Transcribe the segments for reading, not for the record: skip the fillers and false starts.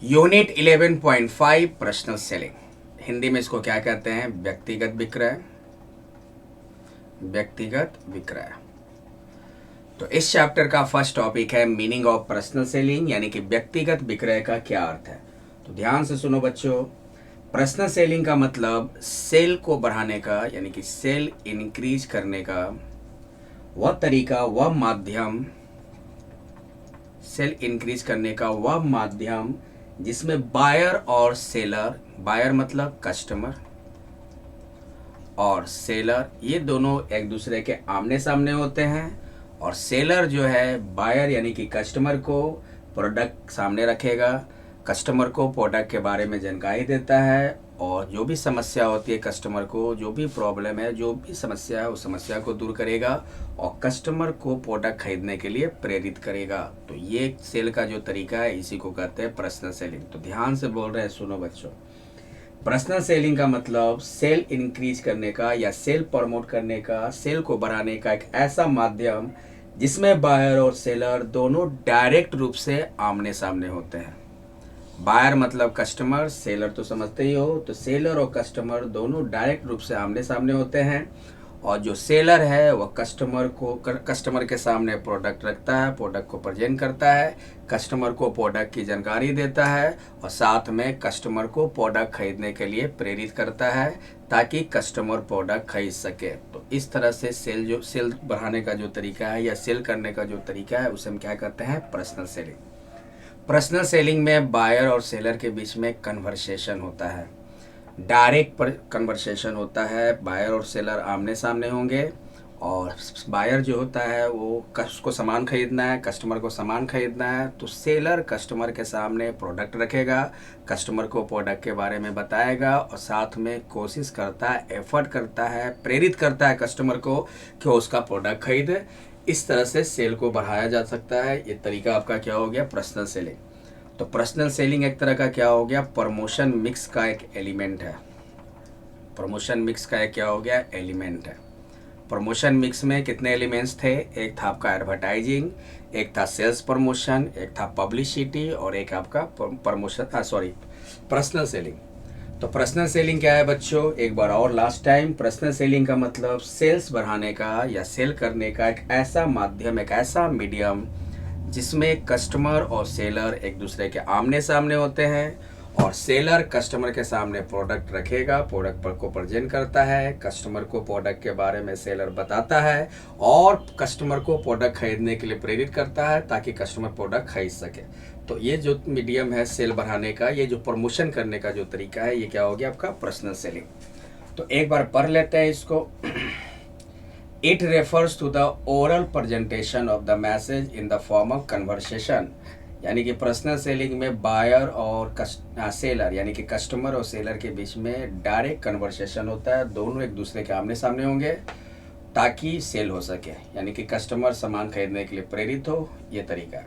Unit 11.5 personal selling. Hindi में इसको क्या कहते हैं? व्यक्तिगत विक्रय। व्यक्तिगत विक्रय। तो इस चैप्टर का फर्स्ट टॉपिक है मीनिंग ऑफ पर्सनल सेलिंग, यानी कि व्यक्तिगत विक्रय का क्या अर्थ है। तो ध्यान से सुनो बच्चों। पर्सनल सेलिंग का मतलब सेल को बढ़ाने का, यानी कि सेल इंक्रीज करने का वह तरीका, वह माध्यम, सेल इंक्रीज करने का वह माध्यम जिसमें बायर और सेलर, बायर मतलब कस्टमर और सेलर ये दोनों एक दूसरे के आमने सामने होते हैं, और सेलर जो है बायर यानी कि कस्टमर को प्रोडक्ट सामने रखेगा, कस्टमर को प्रोडक्ट के बारे में जानकारी देता है, और जो भी समस्या होती है कस्टमर को, जो भी प्रॉब्लम है, जो भी समस्या है, उस समस्या को दूर करेगा और कस्टमर को प्रोडक्ट खरीदने के लिए प्रेरित करेगा। तो ये सेल का जो तरीका है इसी को कहते हैं पर्सनल सेलिंग। तो ध्यान से बोल रहे हैं, सुनो बच्चों। पर्सनल सेलिंग का मतलब सेल इंक्रीज करने का या सेल प्रमोट करने का, सेल को बढ़ाने का एक ऐसा माध्यम जिसमें बायर और सेलर दोनों डायरेक्ट रूप से आमने सामने होते हैं। बायर मतलब कस्टमर, सेलर तो समझते ही हो। तो सेलर और कस्टमर दोनों डायरेक्ट रूप से आमने सामने होते हैं, और जो सेलर है वह कस्टमर के सामने प्रोडक्ट रखता है, प्रोडक्ट को प्रेजेंट करता है, कस्टमर को प्रोडक्ट की जानकारी देता है, और साथ में कस्टमर को प्रोडक्ट खरीदने के लिए प्रेरित करता है ताकि कस्टमर प्रोडक्ट खरीद सके। तो इस तरह से सेल बढ़ाने का जो तरीका है या सेल करने का जो तरीका है उसे हम क्या कहते हैं? Personal selling. पर्सनल सेलिंग में बायर और सेलर के बीच में कन्वर्सेशन होता है, डायरेक्ट पर कन्वर्सेशन होता है। बायर और सेलर आमने सामने होंगे, और बायर जो होता है वो उसको सामान खरीदना है, कस्टमर को सामान खरीदना है, तो सेलर कस्टमर के सामने प्रोडक्ट रखेगा, कस्टमर को प्रोडक्ट के बारे में बताएगा, और साथ में कोशिश करता है, एफर्ट करता है, प्रेरित करता है कस्टमर को कि वो उसका प्रोडक्ट खरीदे। इस तरह से सेल को बढ़ाया जा सकता है। ये तरीका आपका क्या हो गया? Personal selling. तो पर्सनल सेलिंग एक तरह का क्या हो गया? प्रमोशन मिक्स का एक एलिमेंट है। प्रमोशन मिक्स का एक क्या हो गया? एलिमेंट है। प्रमोशन मिक्स में कितने एलिमेंट्स थे? एक था आपका एडवर्टाइजिंग, एक था सेल्स प्रमोशन, एक था पब्लिसिटी, और एक आपका पर्सनल सेलिंग। तो पर्सनल सेलिंग क्या है बच्चों? एक बार और लास्ट टाइम, पर्सनल सेलिंग का मतलब सेल्स बढ़ाने का या सेल करने का एक ऐसा माध्यम, एक ऐसा मीडियम जिसमें कस्टमर और सेलर एक दूसरे के आमने सामने होते हैं, और सेलर कस्टमर के सामने प्रोडक्ट रखेगा, प्रोडक्ट पर को प्रेजेंट करता है, कस्टमर को प्रोडक्ट के बारे में सेलर बताता है, और कस्टमर को प्रोडक्ट खरीदने के लिए प्रेरित करता है ताकि कस्टमर प्रोडक्ट खरीद सके। तो ये जो मीडियम है सेल बढ़ाने का, ये जो प्रमोशन करने का जो तरीका है, ये क्या हो गया? आपका पर्सनल सेलिंग। तो एक बार पढ़ लेते हैं इसको। It refers to the oral presentation of the message in the form of conversation। यानी कि पर्सनल सेलिंग में बायर और सेलर यानी कि कस्टमर और सेलर के बीच में डायरेक्ट कन्वर्सेशन होता है, दोनों एक दूसरे के आमने सामने होंगे ताकि सेल हो सके, यानी कि कस्टमर सामान खरीदने के लिए प्रेरित हो। ये तरीका है।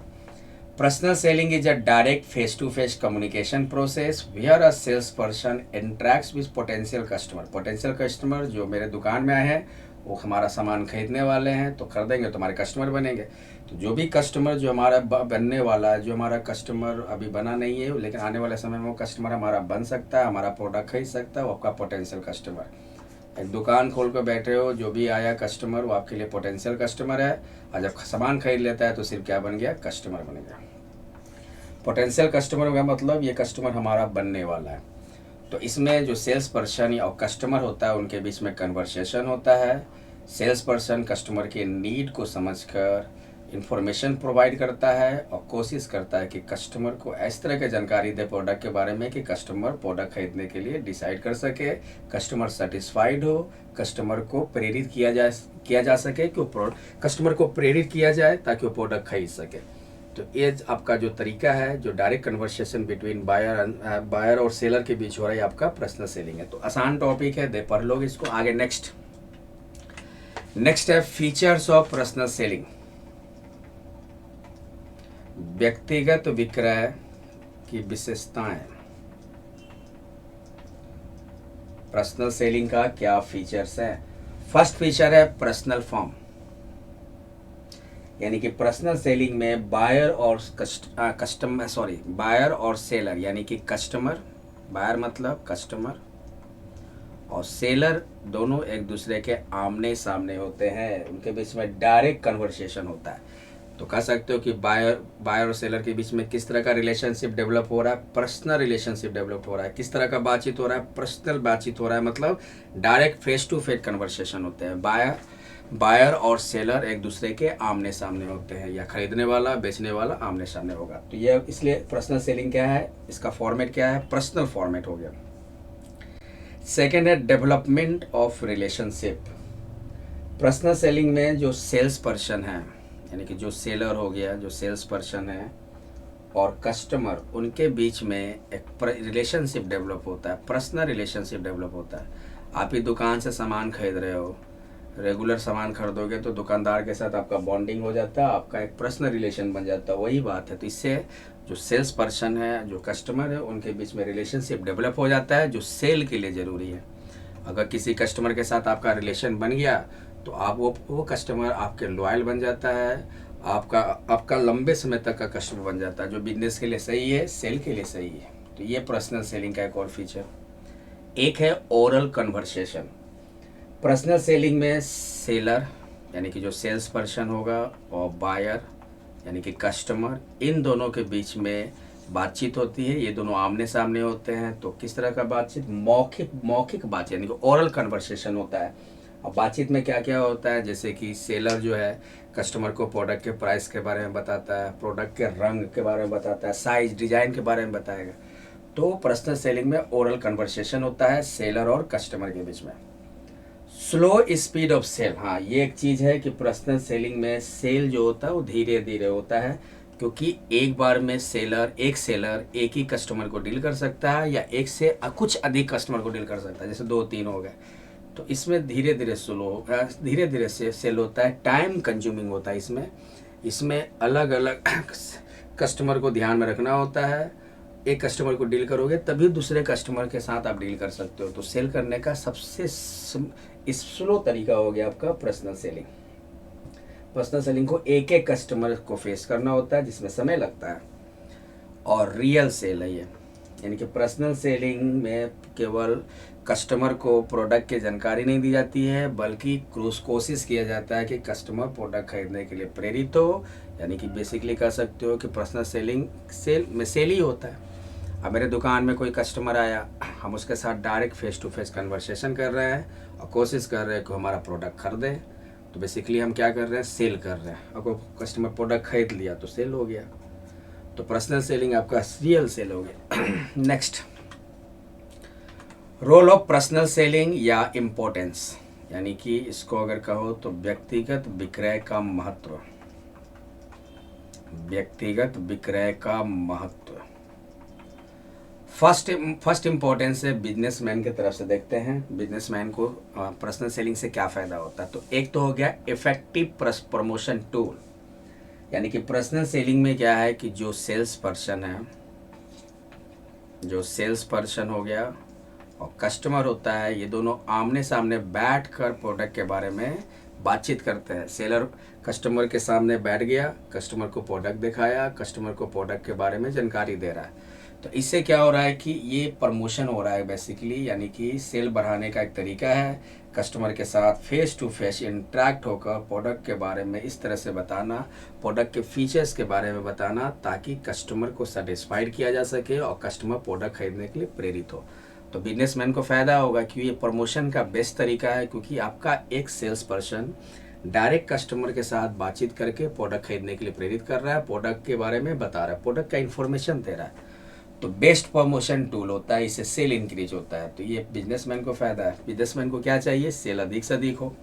Personal selling is a direct face to face communication process where a sales person interacts with potential customer. Potential customer जो मेरे दुकान में आए हैं, वो हमारा सामान खरीदने वाले हैं, तो खरीदेंगे तो हमारे कस्टमर बनेंगे। तो जो भी कस्टमर जो हमारा बनने वाला है, जो हमारा कस्टमर अभी बना नहीं है लेकिन आने वाले समय में वो कस्टमर हमारा बन सकता है, हमारा प्रोडक्ट खरीद सकता है, वो आपका पोटेंशियल कस्टमर। एक दुकान खोल कर बैठे हो, जो भी आया कस्टमर वो आपके लिए पोटेंशियल कस्टमर है, और जब सामान खरीद लेता है तो सिर्फ क्या बन गया? कस्टमर बन गया। पोटेंशियल कस्टमर का मतलब ये कस्टमर हमारा बनने वाला है। तो इसमें जो सेल्स पर्सन और कस्टमर होता है उनके बीच में कन्वर्सेशन होता है। सेल्स पर्सन कस्टमर के नीड को समझकर इंफॉर्मेशन प्रोवाइड करता है और कोशिश करता है कि कस्टमर को इस तरह की जानकारी दे प्रोडक्ट के बारे में कि कस्टमर प्रोडक्ट खरीदने के लिए डिसाइड कर सके, कस्टमर सेटिस्फाइड हो, कस्टमर को प्रेरित किया जा सके कि कस्टमर को प्रेरित किया जाए ताकि वो प्रोडक्ट खरीद सके। तो ये आपका जो तरीका है, जो डायरेक्ट कन्वर्सेशन बिटवीन बायर और सेलर के बीच हो रहा है, आपका पर्सनल सेलिंग है। तो आसान टॉपिक है, दे पढ़ लोगे इसको। आगे नेक्स्ट है फीचर्स ऑफ पर्सनल सेलिंग। व्यक्तिगत विक्रय की विशेषताएं। पर्सनल सेलिंग का क्या फीचर्स है? फर्स्ट फीचर है पर्सनल फॉर्म, यानी कि पर्सनल सेलिंग में बायर और बायर और सेलर, यानी कि कस्टमर, बायर मतलब कस्टमर और सेलर दोनों एक दूसरे के आमने सामने होते हैं, उनके बीच में डायरेक्ट कन्वर्सेशन होता है। तो कह सकते हो कि बायर और सेलर के बीच में किस तरह का रिलेशनशिप डेवलप हो रहा है, पर्सनल रिलेशनशिप डेवलप हो रहा है। किस तरह का बातचीत हो रहा है, पर्सनल बातचीत हो रहा है, मतलब direct face to face conversation होते हैं। बायर और सेलर एक दूसरे के आमने सामने होते हैं, या खरीदने वाला बेचने वाला आमने सामने होगा। तो ये इसलिए पर्सनल सेलिंग क्या है, इसका फॉर्मेट क्या है, पर्सनल फॉर्मेट हो गया। सेकेंड है development of relationship. Personal selling में जो सेल्स पर्सन है, यानी कि जो सेलर हो गया, जो सेल्स पर्सन है और कस्टमर, उनके बीच में एक रिलेशनशिप डेवलप होता है, पर्सनल रिलेशनशिप डेवलप होता है। आप ही दुकान से सामान खरीद रहे हो, रेगुलर सामान खरीदोगे तो दुकानदार के साथ आपका बॉन्डिंग हो जाता है, आपका एक पर्सनल रिलेशन बन जाता है, वही बात है। तो इससे जो सेल्स पर्सन है, जो कस्टमर है, उनके बीच में रिलेशनशिप डेवलप हो जाता है, जो सेल के लिए ज़रूरी है। अगर किसी कस्टमर के साथ आपका रिलेशन बन गया तो आप वो कस्टमर आपके लॉयल बन जाता है, आपका लंबे समय तक का कस्टमर बन जाता है, जो बिजनेस के लिए सही है, सेल के लिए सही है। तो ये पर्सनल सेलिंग का एक और फीचर। एक है ओरल कन्वर्सेशन। पर्सनल सेलिंग में सेलर, यानी कि जो सेल्स पर्सन होगा, और बायर यानी कि कस्टमर, इन दोनों के बीच में बातचीत होती है। ये दोनों आमने सामने होते हैं। तो किस तरह का बातचीत, मौखिक बातचीत, यानी कि ओरल कन्वर्सेशन होता है। और बातचीत में क्या क्या होता है, जैसे कि सेलर जो है कस्टमर को प्रोडक्ट के प्राइस के बारे में बताता है, प्रोडक्ट के रंग के बारे में बताता है, साइज डिजाइन के बारे में बताएगा। तो पर्सनल सेलिंग में ओरल कन्वर्सेशन होता है सेलर और कस्टमर के बीच में। स्लो स्पीड ऑफ सेल, हाँ ये एक चीज़ है कि पर्सनल सेलिंग में सेल जो होता है वो धीरे धीरे होता है, क्योंकि एक बार में सेलर एक ही कस्टमर को डील कर सकता है, या एक से कुछ अधिक कस्टमर को डील कर सकता है, जैसे 2-3 हो गए। तो इसमें धीरे धीरे से सेल होता है, टाइम कंज्यूमिंग होता है। इसमें अलग अलग कस्टमर को ध्यान में रखना होता है। एक कस्टमर को डील करोगे तभी दूसरे कस्टमर के साथ आप डील कर सकते हो। तो सेल करने का सबसे स्लो तरीका हो गया आपका पर्सनल सेलिंग। पर्सनल सेलिंग को एक एक कस्टमर को फेस करना होता है, जिसमें समय लगता है। और रियल सेल है ये, यानी कि पर्सनल सेलिंग में केवल कस्टमर को प्रोडक्ट की जानकारी नहीं दी जाती है, बल्कि कोशिश किया जाता है कि कस्टमर प्रोडक्ट खरीदने के लिए प्रेरित हो। यानी कि बेसिकली कह सकते हो कि पर्सनल सेलिंग सेल ही होता है। अब मेरे दुकान में कोई कस्टमर आया, हम उसके साथ direct face to face conversation कर रहे हैं और कोशिश कर रहे हैं कि हमारा प्रोडक्ट खरीदे। तो बेसिकली हम क्या कर रहे हैं, सेल कर रहे हैं। अगर कस्टमर प्रोडक्ट खरीद लिया तो सेल हो गया। तो पर्सनल सेलिंग आपका रियल सेल हो गया। Next, role of personal selling या इम्पोर्टेंस, यानी कि इसको अगर कहो तो व्यक्तिगत विक्रय का महत्व। व्यक्तिगत विक्रय का महत्व फर्स्ट इम्पोर्टेंस है बिजनेसमैन की तरफ से। देखते हैं बिजनेसमैन को पर्सनल सेलिंग से क्या फ़ायदा होता है। तो एक तो हो गया इफेक्टिव प्रमोशन टूल, यानी कि पर्सनल सेलिंग में क्या है कि जो सेल्स पर्सन हो गया और कस्टमर होता है, ये दोनों आमने सामने बैठकर प्रोडक्ट के बारे में बातचीत करते हैं। सेलर कस्टमर के सामने बैठ गया, कस्टमर को प्रोडक्ट दिखाया, कस्टमर को प्रोडक्ट के बारे में जानकारी दे रहा है। तो इससे क्या हो रहा है कि ये प्रमोशन हो रहा है बेसिकली, यानी कि सेल बढ़ाने का एक तरीका है। कस्टमर के साथ फेस टू फेस इंटरेक्ट होकर प्रोडक्ट के बारे में इस तरह से बताना, प्रोडक्ट के फीचर्स के बारे में बताना, ताकि कस्टमर को सेटिस्फाइड किया जा सके और कस्टमर प्रोडक्ट खरीदने के लिए प्रेरित हो। तो बिजनेसमैन को फ़ायदा होगा कि ये प्रमोशन का बेस्ट तरीका है, क्योंकि आपका एक सेल्स पर्सन डायरेक्ट कस्टमर के साथ बातचीत करके प्रोडक्ट खरीदने के लिए प्रेरित कर रहा है, प्रोडक्ट के बारे में बता रहा है, प्रोडक्ट का इन्फॉर्मेशन दे रहा है। तो बेस्ट प्रमोशन टूल होता है, इससे सेल इंक्रीज होता है। तो ये बिजनेसमैन को फ़ायदा है। बिजनेसमैन को क्या चाहिए, सेल अधिक से अधिक हो।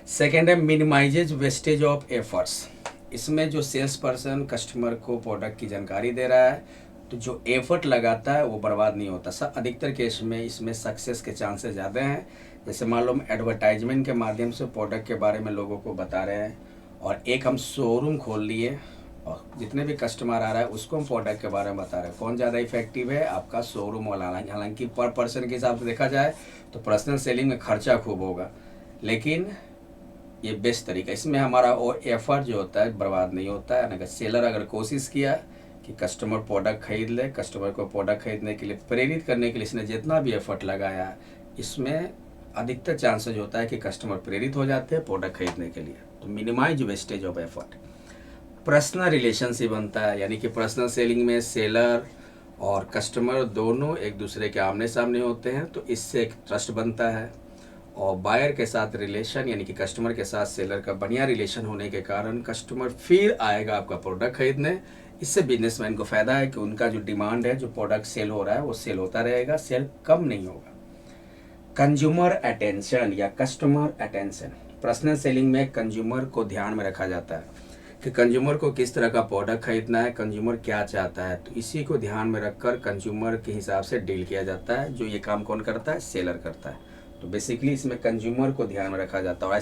सेकेंड है मिनिमाइजेज वेस्टेज ऑफ एफर्ट्स। इसमें जो सेल्स पर्सन कस्टमर को प्रोडक्ट की जानकारी दे रहा है, तो जो एफर्ट लगाता है वो बर्बाद नहीं होता। अधिकतर केस में इसमें सक्सेस के चांसेस ज़्यादा हैं। जैसे मान लो हम एडवर्टाइजमेंट के माध्यम से प्रोडक्ट के बारे में लोगों को बता रहे हैं, और एक हम शोरूम खोल लिए और जितने भी कस्टमर आ रहा है उसको हम प्रोडक्ट के बारे में बता रहे हैं। कौन ज़्यादा इफेक्टिव है, आपका शोरूम वाला। हालांकि पर पर्सन के हिसाब से देखा जाए तो पर्सनल सेलिंग में खर्चा खूब होगा, लेकिन ये बेस्ट तरीका। इसमें हमारा और एफर्ट जो होता है बर्बाद नहीं होता है। अगर सेलर अगर कोशिश किया कि कस्टमर प्रोडक्ट खरीद ले, कस्टमर को प्रोडक्ट खरीदने के लिए प्रेरित करने के लिए इसने जितना भी एफर्ट लगाया, इसमें अधिकतर चांसेज होता है कि कस्टमर प्रेरित हो जाते हैं प्रोडक्ट खरीदने के लिए। तो minimise wastage of effort. Personal relationship बनता है, यानी कि पर्सनल सेलिंग में सेलर और कस्टमर दोनों एक दूसरे के आमने सामने होते हैं, तो इससे एक ट्रस्ट बनता है। और बायर के साथ रिलेशन, यानी कि कस्टमर के साथ सेलर का बढ़िया रिलेशन होने के कारण कस्टमर फिर आएगा आपका प्रोडक्ट खरीदने। इससे बिजनेसमैन को फ़ायदा है कि उनका जो डिमांड है, जो प्रोडक्ट सेल हो रहा है वो सेल होता रहेगा, सेल कम नहीं होगा। कंज्यूमर अटेंशन या कस्टमर अटेंशन। पर्सनल सेलिंग में कंज्यूमर को ध्यान में रखा जाता है कि कंज्यूमर को किस तरह का प्रोडक्ट खरीदना है, कंज्यूमर क्या चाहता है, तो इसी को ध्यान में रखकर कंज्यूमर के हिसाब से डील किया जाता है। जो ये काम कौन करता है? सेलर करता है। तो बेसिकली इसमें कंज्यूमर को ध्यान में रखा जाता है। और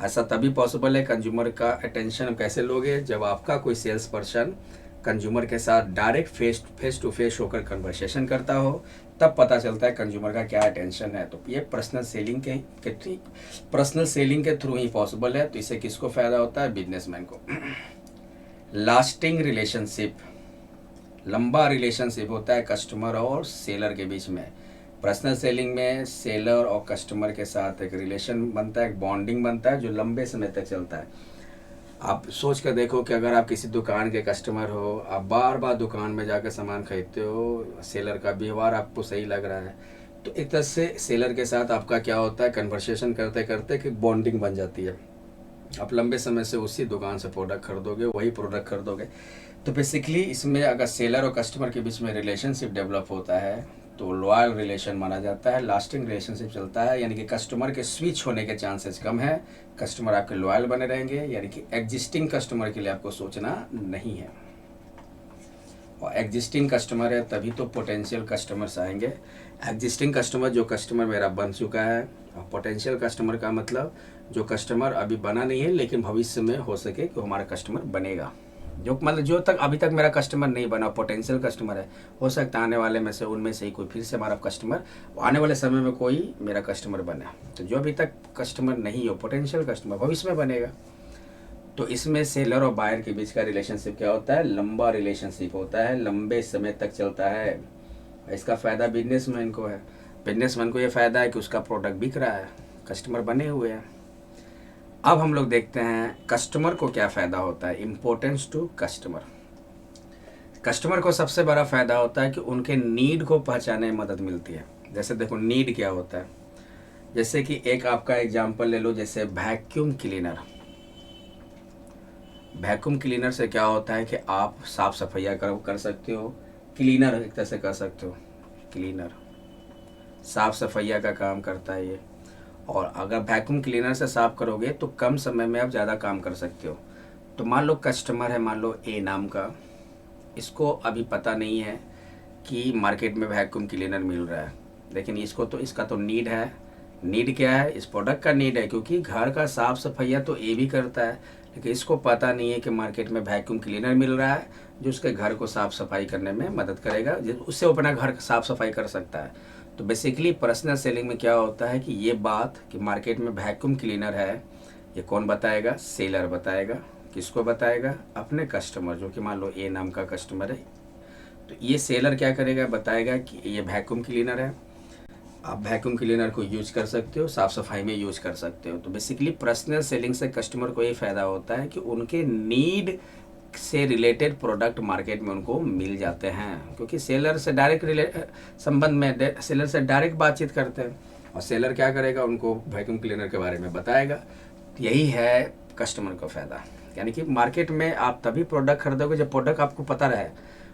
ऐसा तभी पॉसिबल है। कंज्यूमर का अटेंशन कैसे लोगे? जब आपका कोई सेल्स पर्सन कंज्यूमर के साथ डायरेक्ट फेस टू फेस होकर कन्वर्सेशन करता हो, तब पता चलता है कंज्यूमर का क्या अटेंशन है। तो ये पर्सनल सेलिंग के थ्रू ही पॉसिबल है। तो इससे किसको फ़ायदा होता है? बिजनेसमैन को। लास्टिंग रिलेशनशिप, लंबा रिलेशनशिप होता है कस्टमर और सेलर के बीच में। पर्सनल सेलिंग में सेलर और कस्टमर के साथ एक रिलेशन बनता है, एक बॉन्डिंग बनता है जो लंबे समय तक चलता है। आप सोच कर देखो कि अगर आप किसी दुकान के कस्टमर हो, आप बार बार दुकान में जाकर सामान खरीदते हो, सेलर का व्यवहार आपको सही लग रहा है, तो एक तरह से सेलर के साथ आपका क्या होता है, कन्वर्सेशन करते करते कि बॉन्डिंग बन जाती है। आप लंबे समय से उसी दुकान से प्रोडक्ट खरीदोगे, वही प्रोडक्ट खरीदोगे। तो बेसिकली इसमें अगर सेलर और कस्टमर के बीच में रिलेशनशिप डेवलप होता है तो लॉयल रिलेशन माना जाता है, लास्टिंग रिलेशनशिप चलता है। यानी कि कस्टमर के स्विच होने के चांसेस कम है, कस्टमर आपके लॉयल बने रहेंगे। यानी कि एग्जिस्टिंग कस्टमर के लिए आपको सोचना नहीं है। और एग्जिस्टिंग कस्टमर है तभी तो पोटेंशियल कस्टमर्स आएंगे। एग्जिस्टिंग कस्टमर, जो कस्टमर मेरा बन चुका है, और पोटेंशियल कस्टमर का मतलब जो कस्टमर अभी बना नहीं है लेकिन भविष्य में हो सके कि हमारा कस्टमर बनेगा। जो तक अभी तक मेरा कस्टमर नहीं बना, पोटेंशियल कस्टमर है, हो सकता है आने वाले में से उनमें से ही कोई फिर से हमारा कस्टमर, आने वाले समय में कोई मेरा कस्टमर बने। तो जो अभी तक कस्टमर नहीं हो, पोटेंशियल कस्टमर भविष्य में बनेगा। तो इसमें सेलर और बायर के बीच का रिलेशनशिप क्या होता है? लंबा रिलेशनशिप होता है, लंबे समय तक चलता है। इसका फ़ायदा बिजनेसमैन को है। बिजनेसमैन को ये फ़ायदा है कि उसका प्रोडक्ट बिक रहा है, कस्टमर बने हुए हैं। अब हम लोग देखते हैं कस्टमर को क्या फ़ायदा होता है। Importance to customer. कस्टमर को सबसे बड़ा फ़ायदा होता है कि उनके नीड को पहचानने में मदद मिलती है। जैसे देखो नीड क्या होता है, जैसे कि एक आपका एग्जांपल ले लो, जैसे वैक्यूम क्लीनर। वैक्यूम क्लीनर से क्या होता है कि आप साफ़ सफाइयाँ कर सकते हो। क्लीनर एक तरह से कर सकते हो, क्लीनर साफ़ सफाइयाँ का काम करता है ये। और अगर वैक्यूम क्लीनर से साफ़ करोगे तो कम समय में आप ज़्यादा काम कर सकते हो। तो मान लो कस्टमर है, मान लो ए नाम का, इसको अभी पता नहीं है कि मार्केट में वैक्यूम क्लीनर मिल रहा है, लेकिन इसका तो नीड है। नीड क्या है? इस प्रोडक्ट का नीड है, क्योंकि घर का साफ़ सफाइयाँ तो ए भी करता है, लेकिन इसको पता नहीं है कि मार्केट में वैक्यूम क्लीनर मिल रहा है जो उसके घर को साफ़ सफाई करने में मदद करेगा, उससे अपना घर साफ़ सफाई कर सकता है। तो बेसिकली पर्सनल सेलिंग में क्या होता है कि ये बात कि मार्केट में वैक्यूम क्लीनर है, ये कौन बताएगा? सेलर बताएगा। किसको बताएगा? अपने कस्टमर, जो कि मान लो ए नाम का कस्टमर है। तो ये सेलर क्या करेगा? बताएगा कि ये वैक्यूम क्लीनर है, आप वैक्यूम क्लीनर को यूज कर सकते हो, साफ़ सफाई में यूज कर सकते हो। तो बेसिकली पर्सनल सेलिंग से कस्टमर को ये फ़ायदा होता है कि उनके नीड से रिलेटेड प्रोडक्ट मार्केट में उनको मिल जाते हैं, क्योंकि सेलर से सेलर से डायरेक्ट बातचीत करते हैं। और सेलर क्या करेगा? उनको वैक्यूम क्लीनर के बारे में बताएगा। तो यही है कस्टमर का फ़ायदा। यानी कि मार्केट में आप तभी प्रोडक्ट खरीदोगे जब प्रोडक्ट आपको पता रहे।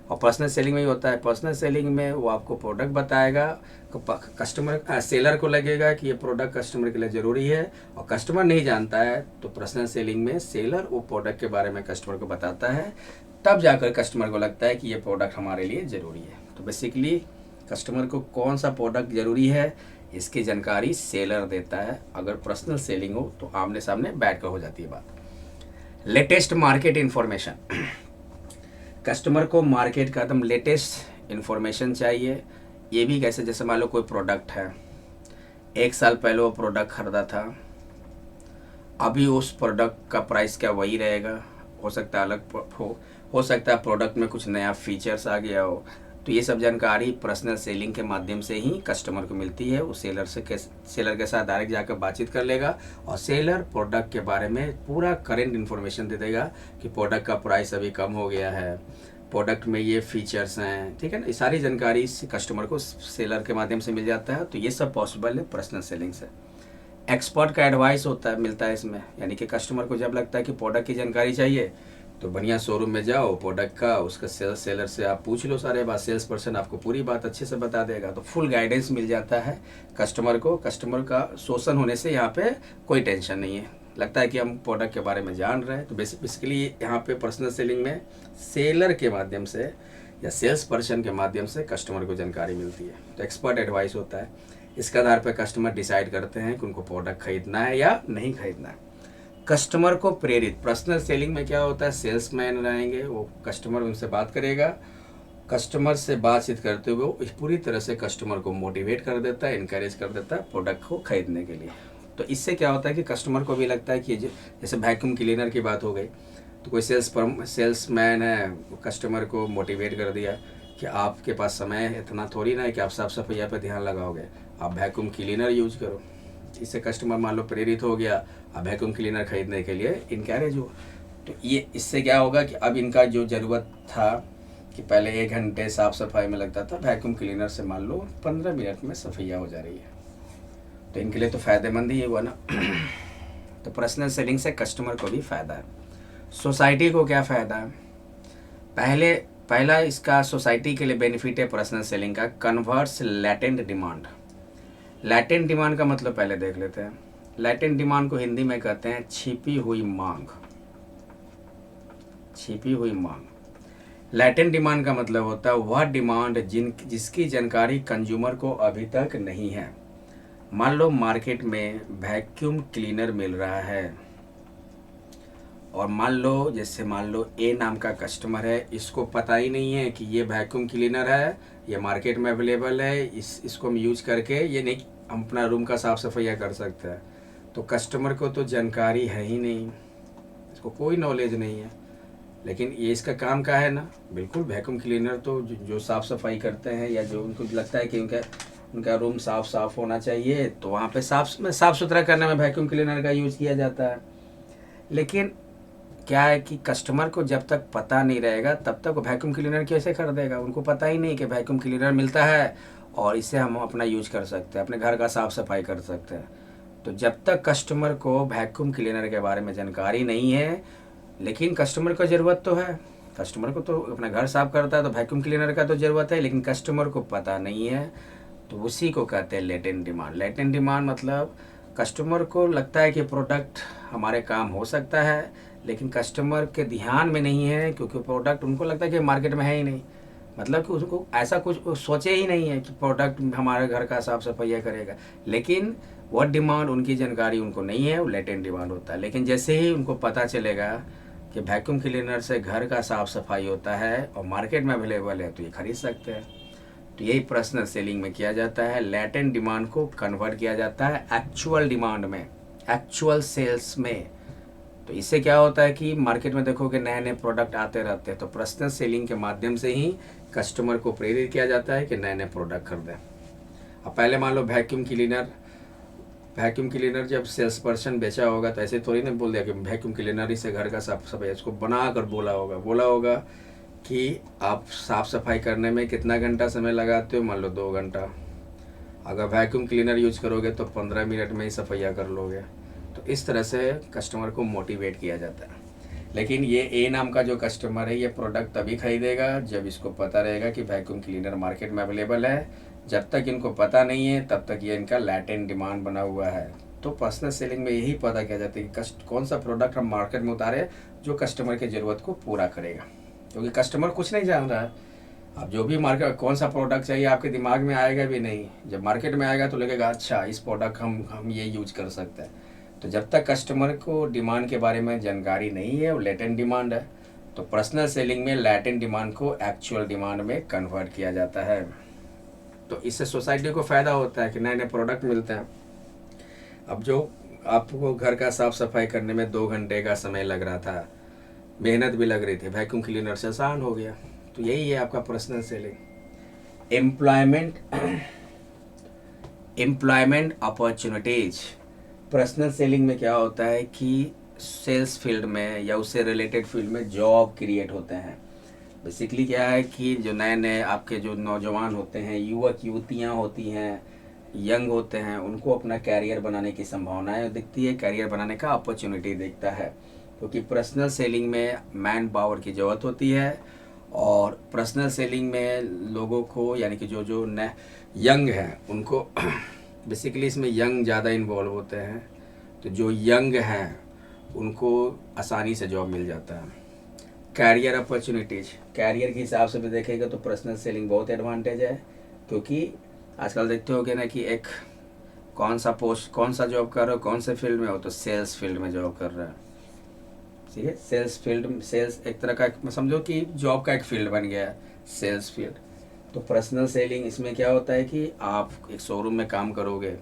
और पर्सनल सेलिंग में ही होता है, पर्सनल सेलिंग में वो आपको प्रोडक्ट बताएगा, सेलर को लगेगा कि ये प्रोडक्ट कस्टमर के लिए ज़रूरी है, और कस्टमर नहीं जानता है तो पर्सनल सेलिंग में सेलर वो प्रोडक्ट के बारे में कस्टमर को बताता है, तब जाकर कस्टमर को लगता है कि ये प्रोडक्ट हमारे लिए ज़रूरी है। तो बेसिकली कस्टमर को कौन सा प्रोडक्ट ज़रूरी है इसकी जानकारी सेलर देता है। अगर पर्सनल सेलिंग हो तो आमने सामने बैठ कर हो जाती है बात। Latest market information. कस्टमर को मार्केट का एकदम लेटेस्ट इन्फॉर्मेशन चाहिए। ये भी कैसे? जैसे मान लो कोई प्रोडक्ट है, 1 साल पहले वो प्रोडक्ट ख़रीदा था, अभी उस प्रोडक्ट का प्राइस क्या वही रहेगा, हो सकता है अलग हो सकता है प्रोडक्ट में कुछ नया फीचर्स आ गया हो। तो ये सब जानकारी पर्सनल सेलिंग के माध्यम से ही कस्टमर को मिलती है। वो सेलर के साथ डायरेक्ट जाकर बातचीत कर लेगा और सेलर प्रोडक्ट के बारे में पूरा करेंट इन्फॉर्मेशन दे देगा कि प्रोडक्ट का प्राइस अभी कम हो गया है, प्रोडक्ट में ये फीचर्स हैं, ठीक है ना। ये सारी जानकारी इस कस्टमर को सेलर के माध्यम से मिल जाता है। तो ये सब पॉसिबल है पर्सनल सेलिंग से। एक्सपर्ट का एडवाइस मिलता है इसमें, यानी कि कस्टमर को जब लगता है कि प्रोडक्ट की जानकारी चाहिए तो बढ़िया शोरूम में जाओ, प्रोडक्ट का उसका सेलर से आप पूछ लो सारे बात, सेल्स पर्सन आपको पूरी बात अच्छे से बता देगा। तो फुल गाइडेंस मिल जाता है कस्टमर को। कस्टमर का शोषण होने से यहाँ पे कोई टेंशन नहीं है, लगता है कि हम प्रोडक्ट के बारे में जान रहे हैं। तो बेसिकली यहाँ पे पर्सनल सेलिंग में सेलर के माध्यम से या सेल्स पर्सन के माध्यम से कस्टमर को जानकारी मिलती है। तो एक्सपर्ट एडवाइस होता है, इसके आधार पर कस्टमर डिसाइड करते हैं कि उनको प्रोडक्ट खरीदना है या नहीं खरीदना है। कस्टमर को प्रेरित, पर्सनल सेलिंग में क्या होता है, सेल्समैन रहेंगे, वो कस्टमर उनसे बात करेगा, कस्टमर से बातचीत करते हुए वो पूरी तरह से कस्टमर को मोटिवेट कर देता है, इनकरेज कर देता है प्रोडक्ट को खरीदने के लिए। तो इससे क्या होता है कि कस्टमर को भी लगता है कि जैसे वैक्यूम क्लीनर की बात हो गई, तो कोई सेल्समैन है, कस्टमर को मोटिवेट कर दिया कि आपके पास समय इतना थोड़ी ना है कि आप साफ सफाई पर ध्यान लगाओगे, आप वैक्यूम क्लीनर यूज करो। इससे कस्टमर मान लो प्रेरित हो गया, अब वैक्यूम क्लीनर खरीदने के लिए इनकरेज हुआ। तो ये इससे क्या होगा कि अब इनका जो ज़रूरत था कि पहले 1 घंटे साफ़ सफाई में लगता था, वैक्यूम क्लीनर से मान लो 15 मिनट में सफाइया हो जा रही है। तो इनके लिए तो फ़ायदेमंद ही हुआ ना। तो पर्सनल सेलिंग से कस्टमर को भी फ़ायदा है। सोसाइटी को क्या फ़ायदा है? पहला इसका सोसाइटी के लिए बेनिफिट है पर्सनल सेलिंग का, converts latent demand. Latent demand का मतलब पहले देख लेते हैं। लैटेंट डिमांड को हिंदी में कहते हैं छिपी हुई मांग। छिपी हुई मांग। लैटेंट डिमांड का मतलब होता है वह डिमांड जिसकी जानकारी कंज्यूमर को अभी तक नहीं है। मान लो मार्केट में वैक्यूम क्लीनर मिल रहा है और मान लो ए नाम का कस्टमर है, इसको पता ही नहीं है कि ये वैक्यूम क्लीनर है, ये मार्केट में अवेलेबल है, इसको हम यूज करके ये नहीं हम अपना रूम का साफ़ सफाइया कर सकते हैं। तो कस्टमर को तो जानकारी है ही नहीं, इसको कोई नॉलेज नहीं है। लेकिन ये इसका काम का है ना, बिल्कुल वैक्यूम क्लीनर तो जो साफ़ सफाई करते हैं या जो उनको लगता है कि उनका रूम साफ़ होना चाहिए, तो वहाँ पे साफ़ सुथरा करने में वैक्यूम क्लीनर का यूज़ किया जाता है। लेकिन क्या है कि कस्टमर को जब तक पता नहीं रहेगा तब तक वो वैक्यूम क्लीनर कैसे खरीदेगा। उनको पता ही नहीं कि वैक्यूम क्लीनर मिलता है और इसे हम अपना यूज कर सकते हैं, अपने घर का साफ़ सफाई कर सकते हैं। तो जब तक कस्टमर को वैक्यूम क्लीनर के बारे में जानकारी नहीं है, लेकिन कस्टमर को ज़रूरत तो है, कस्टमर को तो अपना घर साफ़ करता है तो वैक्यूम क्लीनर का तो ज़रूरत है, लेकिन कस्टमर को पता नहीं है, तो उसी को कहते हैं लेटेंट डिमांड। लेटेंट डिमांड मतलब कस्टमर को लगता है कि प्रोडक्ट हमारे काम हो सकता है, लेकिन कस्टमर के ध्यान में नहीं है, क्योंकि प्रोडक्ट उनको लगता है कि मार्केट में है ही नहीं। मतलब कि उसको ऐसा कुछ सोचे ही नहीं है कि प्रोडक्ट हमारे घर का साफ़ सफाइया करेगा। लेकिन वह डिमांड, उनकी जानकारी उनको नहीं है, वो लेटेंट डिमांड होता है। लेकिन जैसे ही उनको पता चलेगा कि वैक्यूम क्लीनर से घर का साफ़ सफाई होता है और मार्केट में अवेलेबल है, तो ये खरीद सकते हैं। तो यही पर्सनल सेलिंग में किया जाता है, लेटेंट डिमांड को कन्वर्ट किया जाता है एक्चुअल डिमांड में, एक्चुअल सेल्स में। तो इससे क्या होता है कि मार्केट में देखोगे नए नए प्रोडक्ट आते रहते हैं, तो पर्सनल सेलिंग के माध्यम से ही कस्टमर को प्रेरित किया जाता है कि नए नए प्रोडक्ट खरीदें। अब पहले मान लो वैक्यूम क्लीनर जब सेल्स पर्सन बेचा होगा तो ऐसे थोड़ी ना बोल दिया कि वैक्यूम क्लीनर ही से घर का साफ सफाई, इसको बना कर बोला होगा कि आप साफ़ सफाई करने में कितना घंटा समय लगाते हो, मान लो 2 घंटा। अगर वैक्यूम क्लीनर यूज करोगे तो 15 मिनट में ही सफाइया कर लोगे। तो इस तरह से कस्टमर को मोटिवेट किया जाता है। लेकिन ये ए नाम का जो कस्टमर है, ये प्रोडक्ट तभी खरीदेगा जब इसको पता रहेगा कि वैक्यूम क्लीनर मार्केट में अवेलेबल है। जब तक इनको पता नहीं है तब तक ये इनका लैटेंट डिमांड बना हुआ है। तो पर्सनल सेलिंग में यही पता किया जाता है कि कौन सा प्रोडक्ट हम मार्केट में उतारे जो कस्टमर की ज़रूरत को पूरा करेगा, क्योंकि कस्टमर कुछ नहीं जान रहा है। अब जो भी मार्केट कौन सा प्रोडक्ट चाहिए आपके दिमाग में आएगा भी नहीं, जब मार्केट में आएगा तो लगेगा अच्छा इस प्रोडक्ट हम ये यूज कर सकते हैं। तो जब तक कस्टमर को डिमांड के बारे में जानकारी नहीं है, वो लेटेंट डिमांड है। तो पर्सनल सेलिंग में लेटेंट डिमांड को एक्चुअल डिमांड में कन्वर्ट किया जाता है। तो इससे सोसाइटी को फ़ायदा होता है कि नए नए प्रोडक्ट मिलते हैं। अब जो आपको घर का साफ सफाई करने में 2 घंटे का समय लग रहा था, मेहनत भी लग रही थी, वैक्यूम क्लीनर से आसान हो गया। तो यही है आपका personal selling. Employment, employment opportunities. Personal selling में क्या होता है कि सेल्स फील्ड में या उससे रिलेटेड फील्ड में जॉब क्रिएट होते हैं। बेसिकली क्या है कि जो नए नए आपके जो नौजवान होते हैं, युवक युवतियां होती हैं, यंग होते हैं, उनको अपना कैरियर बनाने की संभावनाएं दिखती है, कैरियर बनाने का अपॉर्चुनिटी दिखता है, क्योंकि पर्सनल सेलिंग में मैन पावर की ज़रूरत होती है। और पर्सनल सेलिंग में लोगों को, यानी कि जो जो न यंग हैं उनको बेसिकली इसमें यंग ज़्यादा इन्वॉल्व होते हैं, तो जो यंग हैं उनको आसानी से जॉब मिल जाता है। कैरियर अपॉर्चुनिटीज, कैरियर के हिसाब से भी देखेगा तो पर्सनल सेलिंग बहुत एडवांटेज है, क्योंकि आजकल देखते होगे ना कि एक कौन सा पोस्ट, कौन सा जॉब कर रहे हो, कौन से फील्ड में हो, तो सेल्स फील्ड में जॉब कर रहा है। ठीक है, सेल्स फील्ड, सेल्स एक तरह का समझो कि जॉब का एक फील्ड बन गया है सेल्स फील्ड। तो पर्सनल सेलिंग इसमें क्या होता है कि आप एक शोरूम में काम करोगे,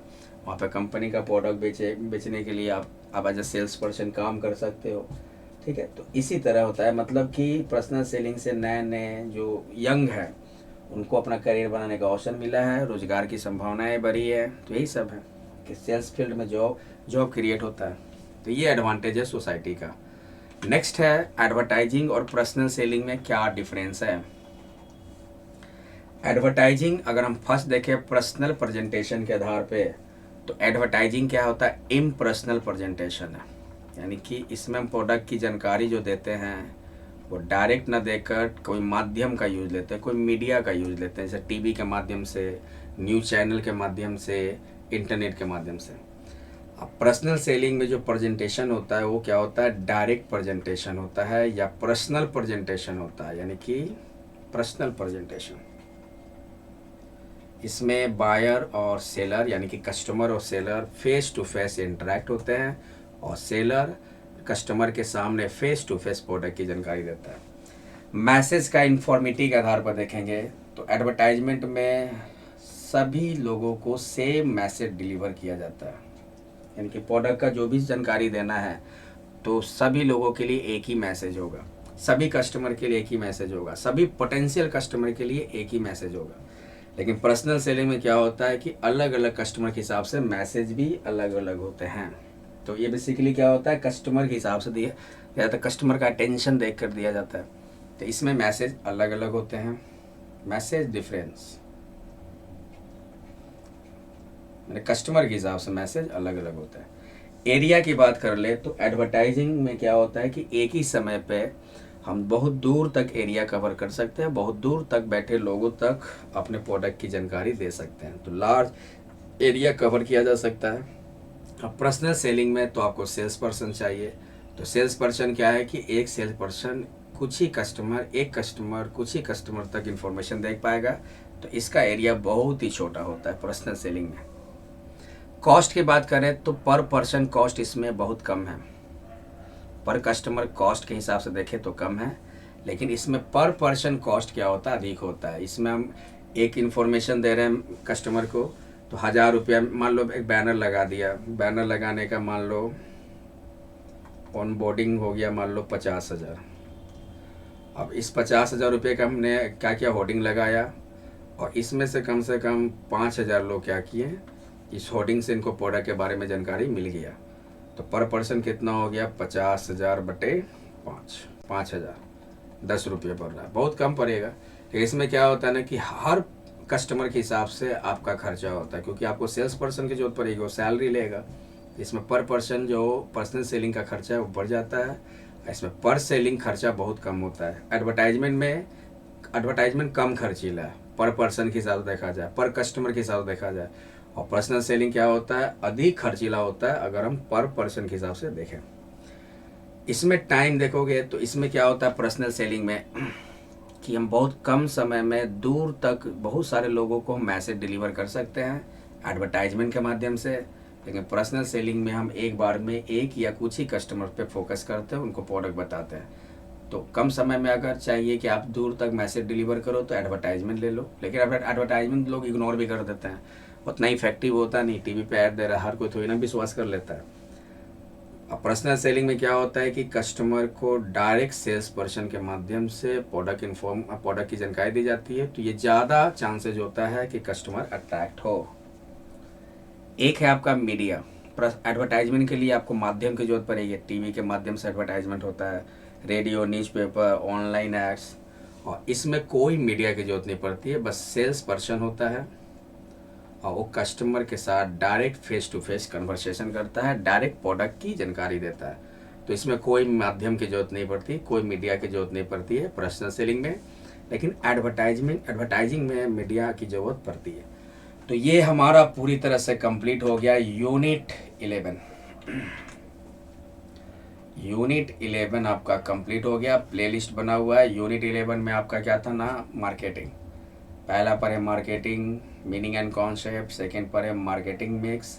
वहाँ पे कंपनी का प्रोडक्ट बेचने के लिए आप एज ए सेल्स पर्सन काम कर सकते हो। ठीक है, तो इसी तरह होता है, मतलब कि पर्सनल सेलिंग से नए नए जो यंग हैं उनको अपना करियर बनाने का अवसर मिला है, रोजगार की संभावनाएं बढ़ी है। तो यही सब है कि सेल्स फील्ड में जॉब क्रिएट होता है। तो ये एडवांटेज है सोसाइटी का। नेक्स्ट है एडवर्टाइजिंग और पर्सनल सेलिंग में क्या डिफरेंस है। एडवर्टाइजिंग अगर हम फर्स्ट देखें पर्सनल प्रेजेंटेशन के आधार पे, तो एडवर्टाइजिंग क्या होता है, इम्पर्सनल प्रेजेंटेशन है। यानी कि इसमें हम प्रोडक्ट की जानकारी जो देते हैं वो डायरेक्ट ना देकर कोई माध्यम का यूज़ लेते हैं, कोई मीडिया का यूज़ लेते हैं, जैसे टीवी के माध्यम से, न्यूज़ चैनल के माध्यम से, इंटरनेट के माध्यम से। अब पर्सनल सेलिंग में जो प्रेजेंटेशन होता है वो क्या होता है, डायरेक्ट प्रेजेंटेशन होता है या पर्सनल प्रेजेंटेशन होता है, यानी कि पर्सनल प्रेजेंटेशन। इसमें बायर और सेलर, यानी कि कस्टमर और seller face to face interact होते हैं, और सेलर कस्टमर के सामने फेस टू फेस प्रोडक्ट की जानकारी देता है। मैसेज का इंफॉर्मेटिव के आधार पर देखेंगे तो एडवर्टाइजमेंट में सभी लोगों को सेम मैसेज डिलीवर किया जाता है, यानी कि प्रोडक्ट का जो भी जानकारी देना है तो सभी लोगों के लिए एक ही मैसेज होगा, सभी कस्टमर के लिए एक ही मैसेज होगा, सभी पोटेंशियल कस्टमर के लिए एक ही मैसेज होगा। लेकिन पर्सनल सेलिंग में क्या होता है कि अलग अलग कस्टमर के हिसाब से मैसेज भी अलग अलग होते हैं। तो ये बेसिकली क्या होता है, कस्टमर के हिसाब से दिया जाता है, कस्टमर का अटेंशन देख कर दिया जाता है। तो इसमें मैसेज अलग अलग होते हैं। मैसेज डिफरेंस मैंने कस्टमर के हिसाब से मैसेज अलग अलग होता है। एरिया की बात कर ले तो एडवर्टाइजिंग में क्या होता है कि एक ही समय पे हम बहुत दूर तक एरिया कवर कर सकते हैं, बहुत दूर तक बैठे लोगों तक अपने प्रोडक्ट की जानकारी दे सकते हैं, तो लार्ज एरिया कवर किया जा सकता है। अब पर्सनल सेलिंग में तो आपको सेल्स पर्सन चाहिए। तो सेल्स पर्सन क्या है कि एक सेल्स पर्सन कुछ ही कस्टमर, एक कस्टमर कुछ ही कस्टमर तक इन्फॉर्मेशन देख पाएगा, तो इसका एरिया बहुत ही छोटा होता है पर्सनल सेलिंग में। कॉस्ट की बात करें तो पर पर्सन कॉस्ट इसमें बहुत कम है, पर कस्टमर कॉस्ट के हिसाब से देखें तो कम है, लेकिन इसमें पर पर्सन कॉस्ट क्या होता है, अधिक होता है। इसमें हम एक इन्फॉर्मेशन दे रहे हैं कस्टमर को, तो 1000 रुपया, मान लो एक बैनर लगा दिया, बैनर लगाने का मान लो ऑन बोर्डिंग हो गया मान लो 50,000। अब इस 50,000 रुपये का हमने क्या किया, होर्डिंग लगाया, और इसमें से कम 5,000 लोग क्या किए, इस होर्डिंग से इनको प्रोडक्ट के बारे में जानकारी मिल गया। तो पर पर्सन कितना हो गया, 50,000 बटे 5,000, 10 रुपये पड़ रहा है, बहुत कम पड़ेगा। लेकिन इसमें क्या होता है ना कि हर कस्टमर के हिसाब से आपका खर्चा होता है, क्योंकि आपको सेल्स पर्सन की जरूरत पड़ेगी, वो सैलरी लेगा। इसमें पर पर्सन जो पर्सनल सेलिंग का खर्चा है वो बढ़ जाता है, इसमें पर सेलिंग खर्चा बहुत कम होता है। एडवर्टाइजमेंट में एडवर्टाइजमेंट कम खर्चीला है, पर पर्सन के हिसाब से देखा जाए, पर कस्टमर के हिसाब से देखा जाए। और पर्सनल सेलिंग क्या होता है, अधिक खर्चीला होता है अगर हम पर पर्सन के हिसाब से देखें। इसमें टाइम देखोगे तो इसमें क्या होता है पर्सनल सेलिंग में कि हम बहुत कम समय में दूर तक बहुत सारे लोगों को मैसेज डिलीवर कर सकते हैं एडवर्टाइजमेंट के माध्यम से। लेकिन पर्सनल सेलिंग में हम एक बार में एक या कुछ ही कस्टमर पे फोकस करते हैं, उनको प्रोडक्ट बताते हैं। तो कम समय में अगर चाहिए कि आप दूर तक मैसेज डिलीवर करो तो एडवर्टाइजमेंट ले लो, लेकिन एडवर्टाइजमेंट लोग इग्नोर भी कर देते हैं, उतना इफेक्टिव होता नहीं। टीवी पे ऐड दे रहा है, हर कोई थोड़ी ना विश्वास कर लेता है। अब पर्सनल सेलिंग में क्या होता है कि कस्टमर को डायरेक्ट सेल्स पर्सन के माध्यम से प्रोडक्ट की जानकारी दी जाती है, तो ये ज़्यादा चांसेज होता है कि कस्टमर अट्रैक्ट हो। एक है आपका मीडिया। एडवर्टाइजमेंट के लिए आपको माध्यम की जरूरत पड़ेगी। टीवी के माध्यम से एडवर्टाइजमेंट होता है, रेडियो, न्यूज़पेपर, ऑनलाइन एड्स, और इसमें कोई मीडिया की जरूरत नहीं पड़ती है, बस सेल्स पर्सन होता है और वो कस्टमर के साथ direct face to face conversation करता है, डायरेक्ट प्रोडक्ट की जानकारी देता है। तो इसमें कोई माध्यम की जरूरत नहीं पड़ती, कोई मीडिया की जरूरत नहीं पड़ती है पर्सनल सेलिंग में। लेकिन एडवर्टाइजिंग में मीडिया की ज़रूरत पड़ती है। तो ये हमारा पूरी तरह से कंप्लीट हो गया यूनिट 11। यूनिट 11 आपका कंप्लीट हो गया, प्लेलिस्ट बना हुआ है। यूनिट 11 में आपका क्या था ना, मार्केटिंग। पहला पर है marketing meaning and concept, second पर है मार्केटिंग मिक्स,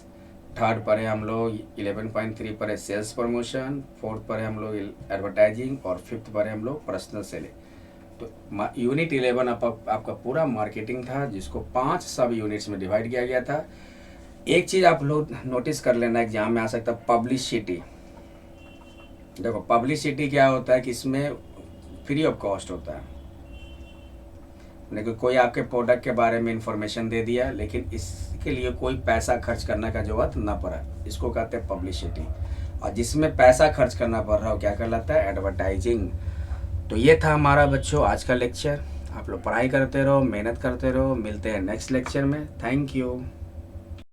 थर्ड पर है हम लोग 11.3 पर है सेल्स प्रमोशन, फोर्थ पर है हम लोग एडवर्टाइजिंग, और फिफ्थ पर है हम लोग पर्सनल सेलिंग। तो यूनिट 11 आपका पूरा मार्केटिंग था, जिसको 5 सब यूनिट्स में डिवाइड किया गया था। एक चीज़ आप लोग नोटिस कर लेना, एग्जाम में आ सकता है, पब्लिसिटी। देखो पब्लिसिटी क्या होता है कि इसमें फ्री ऑफ कॉस्ट होता है, लेकिन कोई आपके प्रोडक्ट के बारे में इंफॉर्मेशन दे दिया, लेकिन इसके लिए कोई पैसा खर्च करने का जरूरत ना पड़ा, इसको कहते हैं पब्लिसिटी। और जिसमें पैसा खर्च करना पड़ रहा हो क्या कहलाता है, एडवर्टाइजिंग। तो ये था हमारा बच्चों आज का लेक्चर। आप लोग पढ़ाई करते रहो, मेहनत करते रहो, मिलते हैं नेक्स्ट लेक्चर में। Thank you.